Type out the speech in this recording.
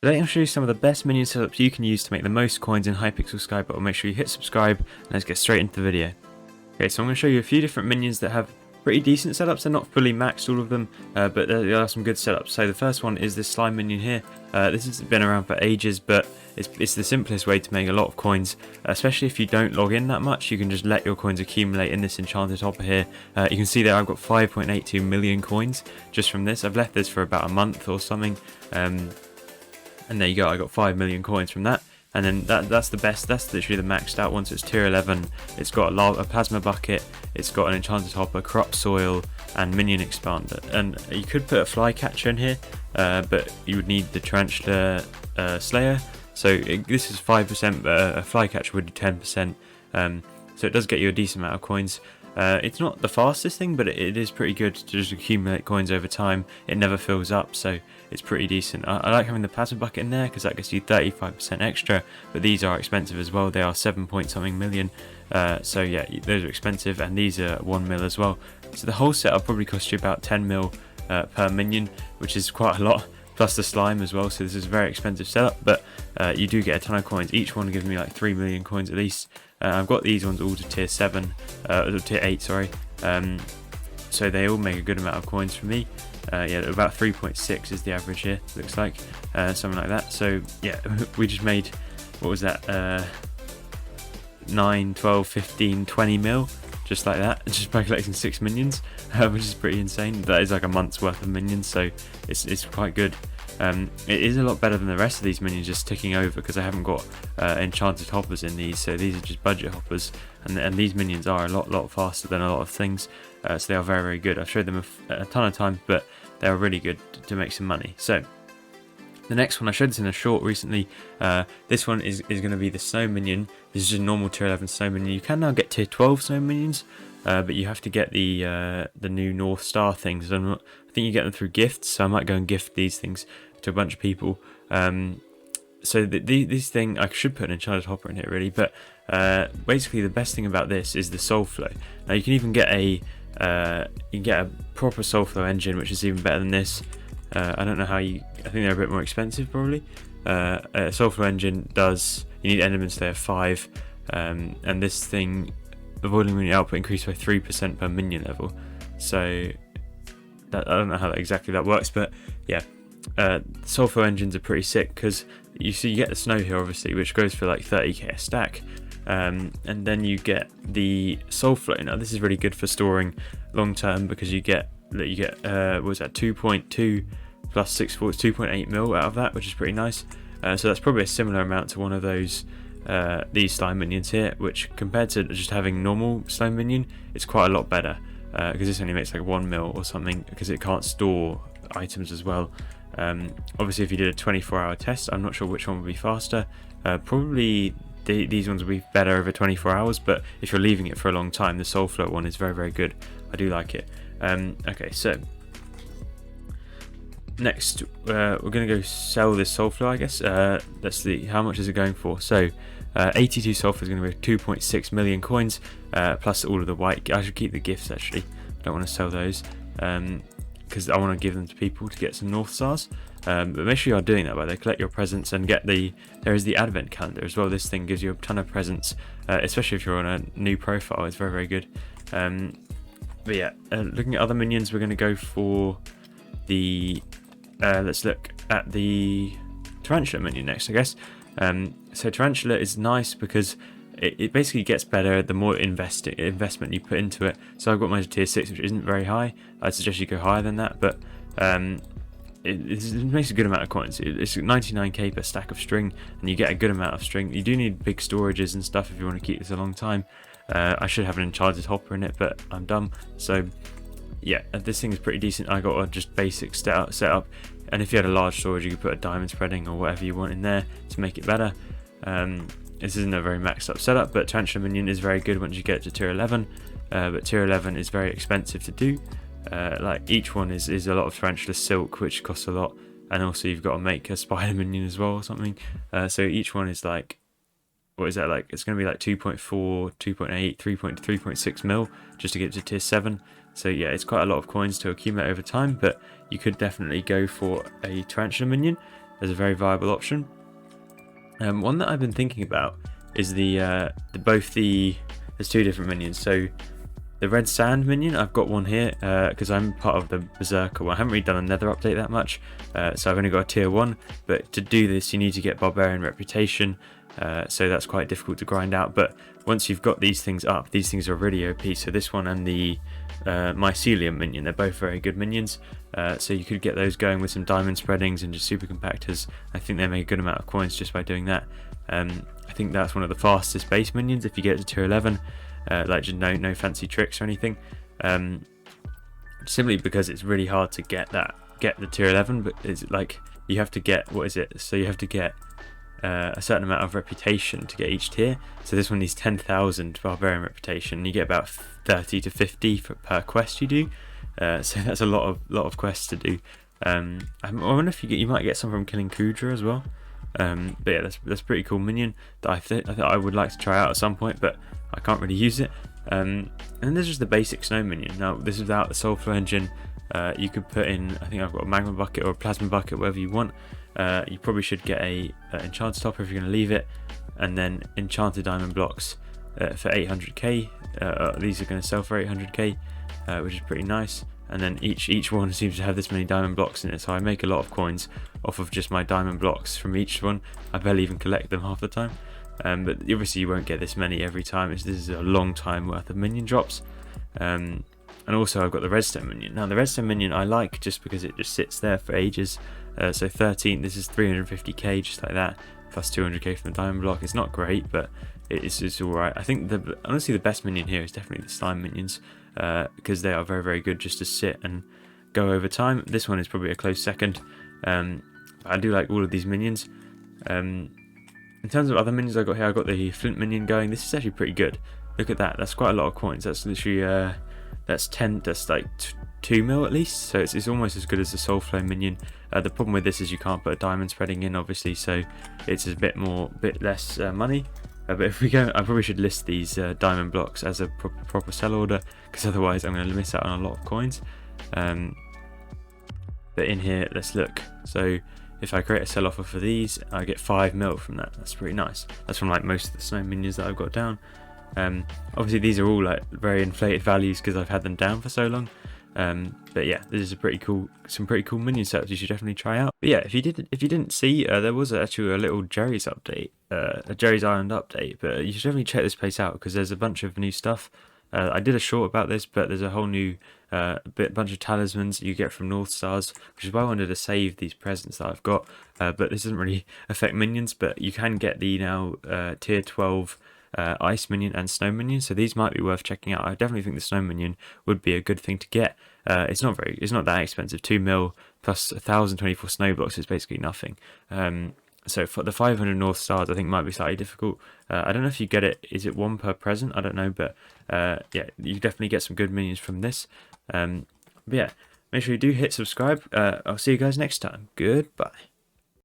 Today I'll show you some of the best minion setups you can use to make the most coins in Hypixel Skyblock. Make sure you hit subscribe and let's get straight into the video. Okay, so I'm going to show you a few different minions that have pretty decent setups. They're not fully maxed, all of them, but there are some good setups. So the first one is this slime minion here. This has been around for ages, but it's the simplest way to make a lot of coins, especially if you don't log in that much. You can just let your coins accumulate in this enchanted hopper here. You can see there I've got 5.82 million coins just from this. I've left this for about a month or something, and there you go, I got 5 million coins from that. And then that's the best, that's literally the maxed out one. So it's tier 11, it's got a plasma bucket, it's got an enchanted hopper, corrupt soil, and minion expander. And you could put a flycatcher in here, but you would need the Tarantula slayer. So this is 5%, but a flycatcher would do 10%. So it does get you a decent amount of coins. It's not the fastest thing, but it is pretty good to just accumulate coins over time. It never fills up, so it's pretty decent. I like having the plasma bucket in there because that gets you 35% extra, but these are expensive as well. They are 7 point something million, so yeah, those are expensive, and these are 1 mil as well. So the whole set will probably cost you about 10 mil per minion, which is quite a lot, plus the slime as well. So this is a very expensive setup, but you do get a ton of coins. Each one gives me like 3 million coins at least. I've got these ones all to tier 7, tier 8, sorry. So they all make a good amount of coins for me. Yeah, about 3.6 is the average here, looks like, something like that. So yeah, we just made, what was that, 9, 12, 15, 20 mil, just like that, just by collecting 6 minions, which is pretty insane. That is like a month's worth of minions, so it's quite good. It is a lot better than the rest of these minions just ticking over, because I haven't got enchanted hoppers in these, so these are just budget hoppers, and these minions are a lot faster than a lot of things, so they are very good. I've showed them a ton of times, but they are really good to make some money. So the next one, I showed this in a short recently. This one is going to be the snow minion. This is just a normal tier 11 snow minion. You can now get tier 12 snow minions, but you have to get the new North Star things. I think you get them through gifts, so I might go and gift these things to a bunch of people. So this thing, I should put an enchanted hopper in here really, but basically the best thing about this is the soul flow. Now you can even get a proper soul flow engine, which is even better than this. I don't know how I think they're a bit more expensive probably. A soul flow engine does, you need Enderman Slayer 5, and this thing, avoiding minion output increased by 3% per minion level. So I don't know how exactly that works, but yeah, soul flow engines are pretty sick, because you get the snow here obviously, which goes for like 30k a stack, and then you get the soul flow. Now this is really good for storing long term, because you get what was that, 2.2 plus 6 it's 2.8 mil out of that, which is pretty nice. So that's probably a similar amount to one of those these slime minions here, which compared to just having normal slime minion, it's quite a lot better, because this only makes like 1 mil or something, because it can't store items as well. Obviously if you did a 24-hour test, I'm not sure which one would be faster. Probably these ones will be better over 24 hours, but if you're leaving it for a long time, the soul flow one is very good. I do like it. Okay, so next we're going to go sell this soul flow, I guess. Let's see, how much is it going for? So 82 sulfur is going to be 2.6 million coins, plus all of the white. I should keep the gifts actually, I don't want to sell those, because I want to give them to people to get some North Stars. But make sure you are doing that by the way. Collect your presents and get there is the advent calendar as well. This thing gives you a ton of presents, especially if you're on a new profile. It's very good. But yeah, looking at other minions, we're going to go for the let's look at the Tarantula minion next, I guess. So Tarantula is nice because it basically gets better the more investment you put into it. So I've got my tier 6, which isn't very high. I'd suggest you go higher than that, but it makes a good amount of coins. It's 99k per stack of string, and you get a good amount of string. You do need big storages and stuff if you want to keep this a long time. I should have an enchanted hopper in it, but I'm dumb. So yeah, this thing is pretty decent. I got a just basic setup, and if you had a large storage, you could put a diamond spreading or whatever you want in there to make it better. This isn't a very maxed up setup, but Tarantula minion is very good once you get to tier 11. But tier 11 is very expensive to do. Like each one is a lot of Tarantula silk, which costs a lot, and also you've got to make a spider minion as well or something. So each one is like, what is that, like, it's going to be like 2.4, 2.8, 3.6 mil just to get to tier 7. So yeah, it's quite a lot of coins to accumulate over time, but you could definitely go for a Tarantula minion. as a very viable option. One that I've been thinking about is there's two different minions. So the red sand minion, I've got one here because I'm part of the berserker one. I haven't really done a nether update that much, so I've only got a tier 1, but to do this you need to get barbarian reputation, so that's quite difficult to grind out. But once you've got these things up, these things are really OP. So this one and the mycelium minion, they're both very good minions, so you could get those going with some diamond spreadings and just super compactors. I think they make a good amount of coins just by doing that. I think that's one of the fastest base minions if you get to tier 11. Like just no fancy tricks or anything, simply because it's really hard to get the tier 11. But it's like you have to get, what is it, so you have to get a certain amount of reputation to get each tier. So this one needs 10,000 barbarian reputation, and you get about 30 to 50 per quest you do, so that's a lot of quests to do. I wonder if you might get some from killing Kudra as well. But yeah, that's a pretty cool minion that I think I would like to try out at some point, but I can't really use it. And then there's just the basic snow minion. Now this is without the soulflow engine. You could put in, I think I've got a magma bucket or a plasma bucket, whatever you want. You probably should get a enchanted stopper if you're going to leave it, and then enchanted diamond blocks for 800k. These are going to sell for 800k, which is pretty nice. And then each one seems to have this many diamond blocks in it, so I make a lot of coins off of just my diamond blocks from each one. I barely even collect them half the time, but obviously you won't get this many every time. This is a long time worth of minion drops. And also I've got the redstone minion. Now the redstone minion I like just because it just sits there for ages. So 13, this is 350k just like that, plus 200k from the diamond block. It's not great, but it's alright. I think honestly the best minion here is definitely the slime minions, because they are very, very good just to sit and go over time. This one is probably a close second. I do like all of these minions. In terms of other minions I got here, I got the flint minion going. This is actually pretty good. Look at that. That's quite a lot of coins. That's literally that's like 2 mil at least. So it's almost as good as the soulflow minion. The problem with this is you can't put a diamond spreading in, obviously, so it's a bit less money. But if we go, I probably should list these diamond blocks as a proper sell order, because otherwise I'm going to miss out on a lot of coins. But in here, let's look. So if I create a sell offer for these, I get 5 mil from that. That's pretty nice. That's from like most of the snow minions that I've got down. Obviously these are all like very inflated values because I've had them down for so long. But yeah, this is some pretty cool minion setups you should definitely try out. But yeah, if you didn't see, there was actually a little Jerry's update, a Jerry's Island update. But you should definitely check this place out because there's a bunch of new stuff. I did a short about this, but there's a whole new bunch of talismans that you get from North Stars, which is why I wanted to save these presents that I've got. But this doesn't really affect minions, but you can get the now tier 12 ice minion and snow minion, so these might be worth checking out. I definitely think the snow minion would be a good thing to get. It's not that expensive. 2 mil plus 1024 snow blocks is basically nothing. So for the 500 North Stars, I think might be slightly difficult. I don't know if you get it. Is it 1 per present? I don't know, but yeah, you definitely get some good minions from this. But yeah, make sure you do hit subscribe. I'll see you guys next time. Goodbye.